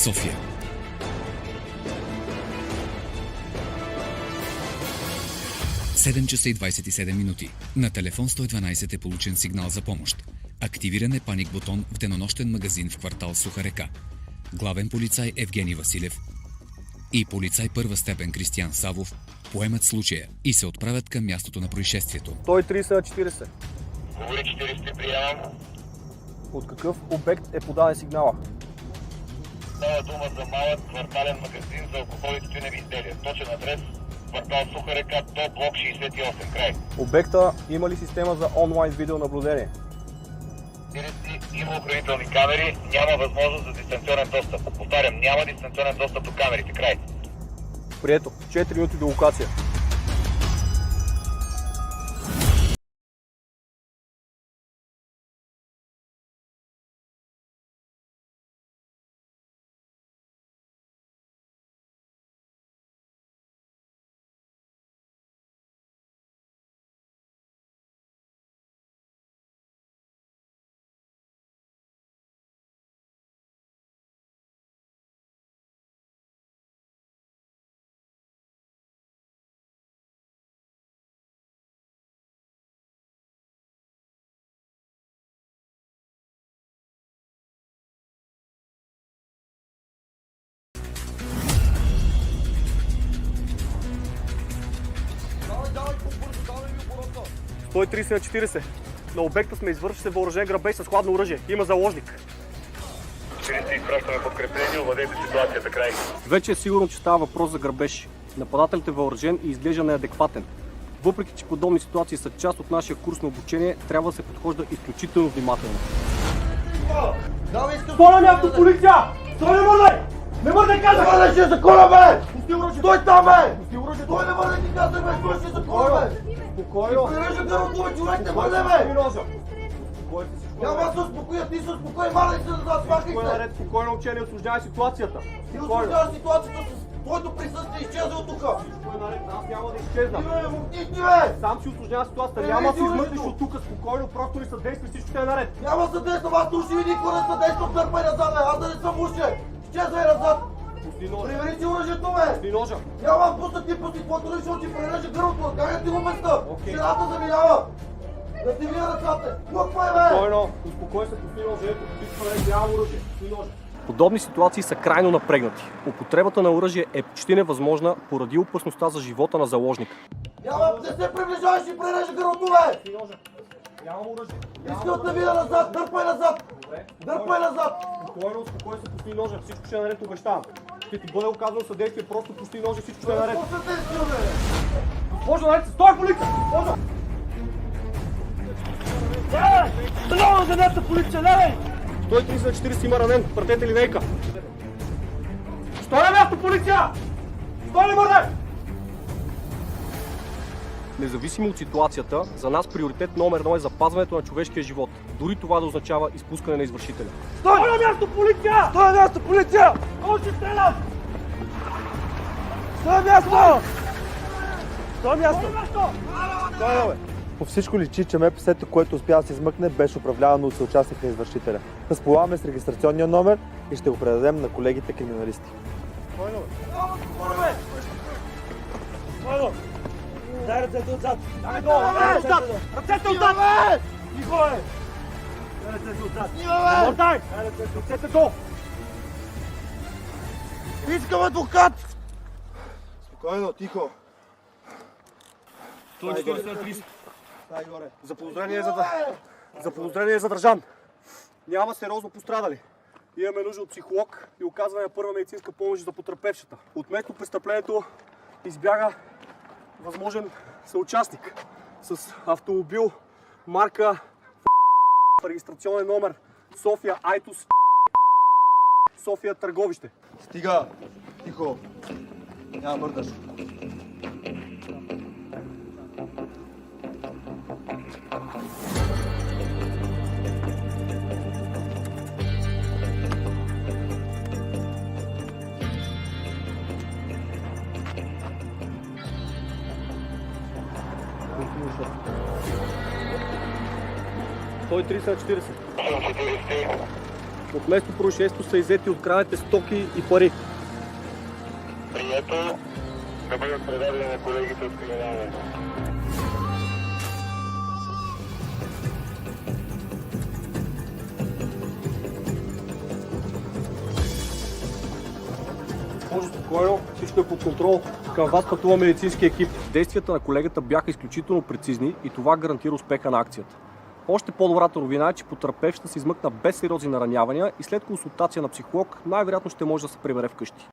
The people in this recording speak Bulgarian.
София. Часа и 27 минути. На телефон 112 е получен сигнал за помощ. Активиран е паник бутон в денонощен магазин в квартал Суха река. Главен полицай Евгений Василев и полицай първа степен Кристиян Савов поемат случая и се отправят към мястото на происшествието. 130 на 40. Говори 40, приемам. От какъв обект е подаден сигнала? Става дума за малък квартален магазин за алкохол и тютюневи изделия. Точен адрес квартал Суха река до блок 68, край. Обекта има ли система за онлайн видеонаблюдение? Има охранителни камери, няма възможност за дистанционен достъп. Повтарям, няма дистанционен достъп до камерите, край. Прието. 4 минути до локация. Той 30 на 40. На обекта сме извършили се въоръжен грабеж с хладно оръжие. Има заложник. 40, изпращаме подкрепление, овладейте ситуацията, край. Вече е сигурно, че става въпрос за грабеж. Нападателят е въоръжен и изглежда неадекватен. Въпреки че подобни ситуации са част от нашия курс на обучение, трябва да се подхожда изключително внимателно. Стой на място, полиция! Стой, не мърдай! Не мърдай, казах! Не мърдай, ще е закона, бе! Пусти оръжие! Стой там, бе! Пусти оръжие! Стой, не мърдай, ти казах, бе! Стой, ще е закона, бе! Спокойно! Прережа гърлото, бе, човек, не мърдай, бе! Няма да се успокоя, ти се успокой, мадай се назад, смахай се! Спокойно, учение, осложнява ситуацията. Ти осложнява ситуацията с твоето присъствие, изчезва от тука! Аз няма да изчезна. Ти, бе, мукнихни, бе! Сам си осложнява ситуацията. Няма да си измъкнеш от тук. Спокойно, просто ли съдействай, всичко ще е наред. Няма съдействам, аз уши и никога не съдействам, дърпай назад, бе! Аз да не съм уши! Изчезвай назад! Пусти ножа. Привери си оръжието, бе! Пусти ножа. Няма да пусна ти пусти, твоето оръжие, ще ти прережа гърлото, как ти го места? Окей. Жената заминава! Да ти вия ръцата! Мъквай, бе! Спокойно, успокой се, пусти ножа. Ето, ти няма оръжие. Пусти ножа. Подобни ситуации са крайно напрегнати. Употребата на оръжие е почти невъзможна поради опасността за живота на заложника. Няма да се приближаваш и прережа гърлото, бе! Пусти ножа. Нямам оръжие. Искам да вия назад, дърпай назад! Дърпай назад! Спокойно, успокой се, пусти ножа. Всичко ще е наред, обещавам. Ще ти бъде оказано съдействие, просто пусти ножа, всичко ще е наред. Госпожо, наред, стой, полиция! Госпожо! Стрелява за нашата полиция, левей! 130 на 40 има ранен. Пратете линейка. Стой на място, полиция! Стой, не мърдай! Независимо от ситуацията, за нас приоритет номер 1 е запазването на човешкия живот. Дори това да означава изпускане на извършителя. Стой на място, полиция! Стой на място, полиция! Кой ще стрелят? Стой на място! Стой на място! Стой на бе! По всичко личи, че МПС-то, което успя да се измъкне, беше управлявано от съучастник на извършителя. Разполагаме с регистрационния номер и ще го предадем на колегите криминалисти. Спокойно, бе! Спокойно! Дай ръцете отзад! Дай долу! Ръцете отзад! Тихо, бе! Дай ръцете отзад! Не мърдай! Дай ръцете долу! Искам адвокат! Спокойно, тихо! 140 на 30. Дай горе! Заподозрение е задържан. Няма сериозно пострадали. Имаме нужда от психолог и оказване на първа медицинска помощ за потърпевшата. От место престъплението избяга възможен съучастник с автомобил марка регистрационен номер София Айтос София Търговище. Стига! Тихо! Няма мърдаш. Той 30 на 40. От место происшествието са иззети откраднете стоки и пари. Прието да бъдат предадени на колегите от криминалния. Може спокойно, всичко е под контрол. Към вас пътува медицински екип. Действията на колегата бяха изключително прецизни и това гарантира успеха на акцията. Още по-добрата новина е, че потърпевшата се измъкна без сериозни наранявания и след консултация на психолог най-вероятно ще може да се прибере вкъщи.